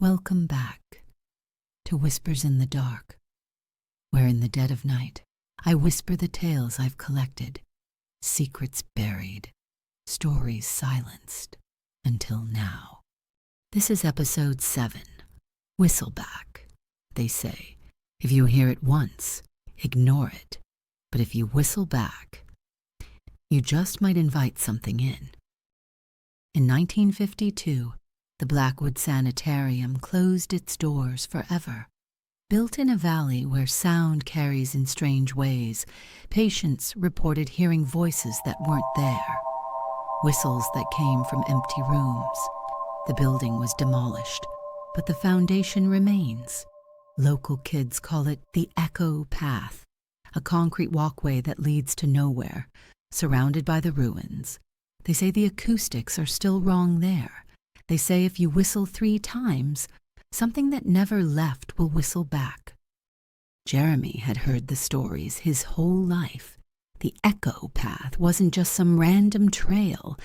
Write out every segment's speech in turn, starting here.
Welcome back to Whispers in the Dark, where in the dead of night I whisper the tales I've collected, secrets buried, stories silenced, until now. This is episode 7, Whistleback. They say, if you hear it once, ignore it, but if you whistle back, you just might invite something in. In 1952, the Blackwood Sanitarium closed its doors forever. Built in a valley where sound carries in strange ways, patients reported hearing voices that weren't there, whistles that came from empty rooms. The building was demolished, but the foundation remains. Local kids call it the Echo Path, a concrete walkway that leads to nowhere, surrounded by the ruins. They say the acoustics are still wrong there. They say if you whistle 3 times, something that never left will whistle back. Jeremy had heard the stories his whole life. The Echo Path wasn't just some random trail.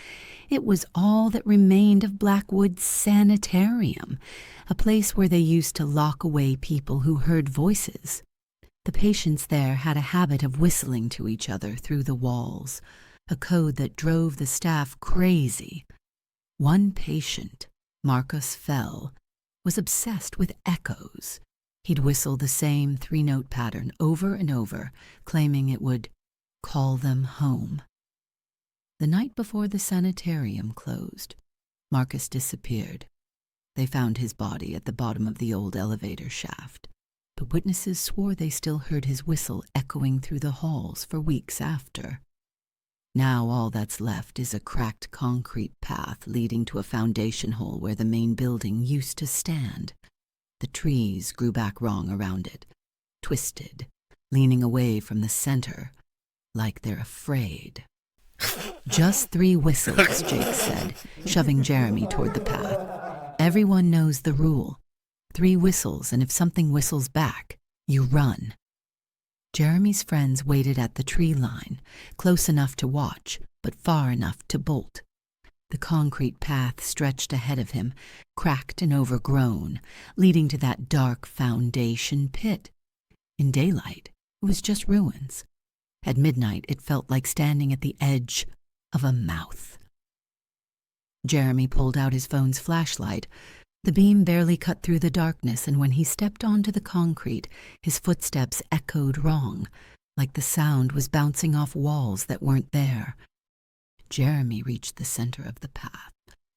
It was all that remained of Blackwood Sanitarium, a place where they used to lock away people who heard voices. The patients there had a habit of whistling to each other through the walls, a code that drove the staff crazy. One patient, Marcus Fell, was obsessed with echoes. He'd whistle the same 3-note pattern over and over, claiming it would call them home. The night before the sanitarium closed, Marcus disappeared. They found his body at the bottom of the old elevator shaft, but witnesses swore they still heard his whistle echoing through the halls for weeks after. Now all that's left is a cracked concrete path leading to a foundation hole where the main building used to stand. The trees grew back wrong around it, twisted, leaning away from the center, like they're afraid. Just 3 whistles, Jake said, shoving Jeremy toward the path. Everyone knows the rule. 3 whistles, and if something whistles back, you run. Jeremy's friends waited at the tree line, close enough to watch, but far enough to bolt. The concrete path stretched ahead of him, cracked and overgrown, leading to that dark foundation pit. In daylight, it was just ruins. At midnight, it felt like standing at the edge of a mouth. Jeremy pulled out his phone's flashlight. The beam barely cut through the darkness, and when he stepped onto the concrete, his footsteps echoed wrong, like the sound was bouncing off walls that weren't there. Jeremy reached the center of the path,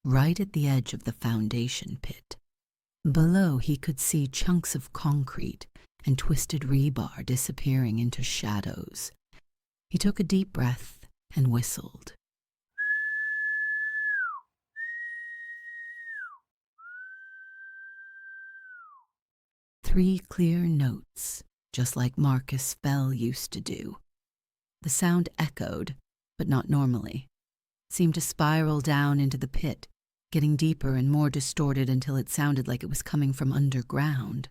right at the edge of the foundation pit. Below, he could see chunks of concrete and twisted rebar disappearing into shadows. He took a deep breath and whistled. 3 clear notes, just like Marcus Fell used to do. The sound echoed, but not normally. Seemed to spiral down into the pit, getting deeper and more distorted until it sounded like it was coming from underground.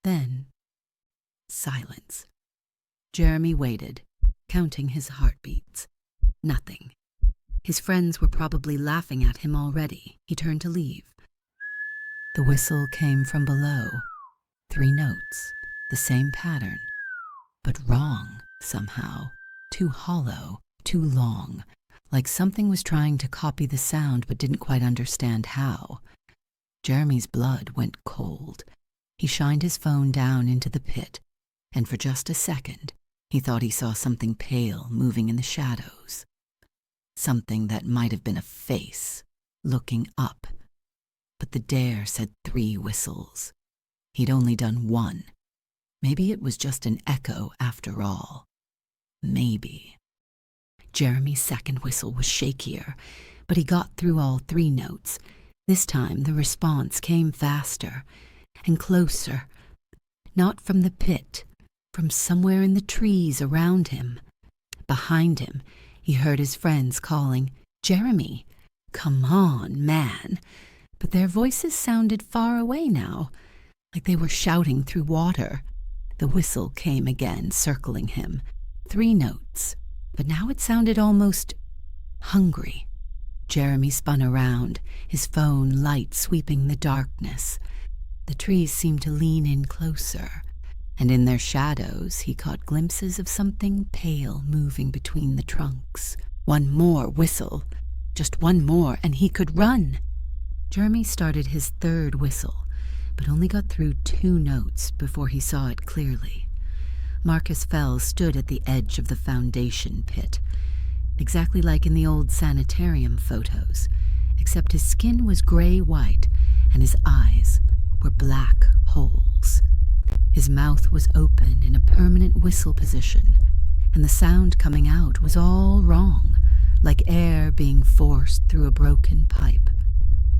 Then, silence. Jeremy waited, counting his heartbeats. Nothing. His friends were probably laughing at him already. He turned to leave. The whistle came from below. 3 notes, the same pattern, but wrong somehow, too hollow, too long, like something was trying to copy the sound but didn't quite understand how. Jeremy's blood went cold. He shined his phone down into the pit, and for just a second, he thought he saw something pale moving in the shadows. Something that might have been a face, looking up. But the dare said 3 whistles. He'd only done 1. Maybe it was just an echo after all. Maybe. Jeremy's second whistle was shakier, but he got through all 3 notes. This time the response came faster and closer. Not from the pit, from somewhere in the trees around him. Behind him, he heard his friends calling, "Jeremy, come on, man." But their voices sounded far away now, like they were shouting through water. The whistle came again, circling him. 3 notes, but now it sounded almost hungry. Jeremy spun around, his phone light sweeping the darkness. The trees seemed to lean in closer, and in their shadows he caught glimpses of something pale moving between the trunks. One more whistle. Just one more, and he could run. Jeremy started his third whistle, but only got through 2 notes before he saw it clearly. Marcus Fell stood at the edge of the foundation pit, exactly like in the old sanitarium photos, except his skin was gray-white and his eyes were black holes. His mouth was open in a permanent whistle position, and the sound coming out was all wrong, like air being forced through a broken pipe.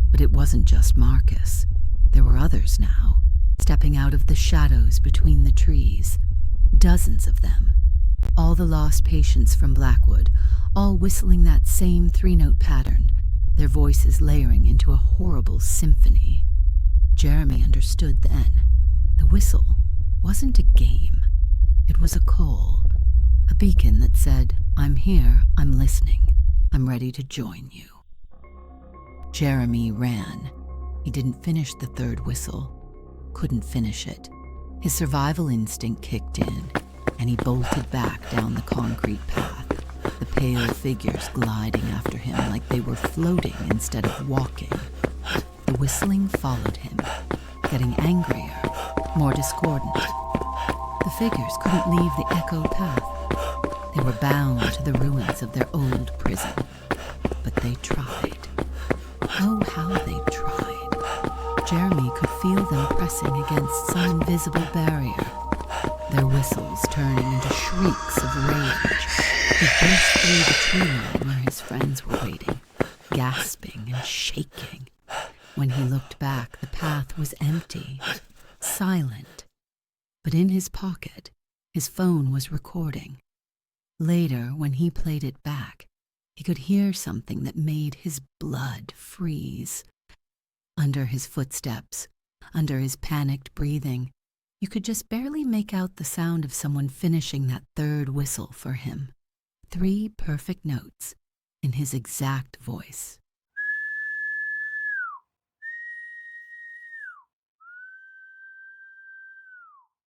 But it wasn't just Marcus. There were others now, stepping out of the shadows between the trees. Dozens of them. All the lost patients from Blackwood, all whistling that same 3-note pattern, their voices layering into a horrible symphony. Jeremy understood then. The whistle wasn't a game. It was a call, a beacon that said, "I'm here, I'm listening, I'm ready to join you." Jeremy ran. He didn't finish the third whistle. Couldn't finish it. His survival instinct kicked in, and he bolted back down the concrete path, the pale figures gliding after him like they were floating instead of walking. The whistling followed him, getting angrier, more discordant. The figures couldn't leave the echo path. They were bound to the ruins of their old prison. But they tried. Oh, how they tried. Jeremy could feel them pressing against some invisible barrier, their whistles turning into shrieks of rage. He burst through the tree line where his friends were waiting, gasping and shaking. When he looked back, the path was empty, silent. But in his pocket, his phone was recording. Later, when he played it back, he could hear something that made his blood freeze. Under his footsteps, under his panicked breathing, you could just barely make out the sound of someone finishing that third whistle for him. 3 perfect notes in his exact voice.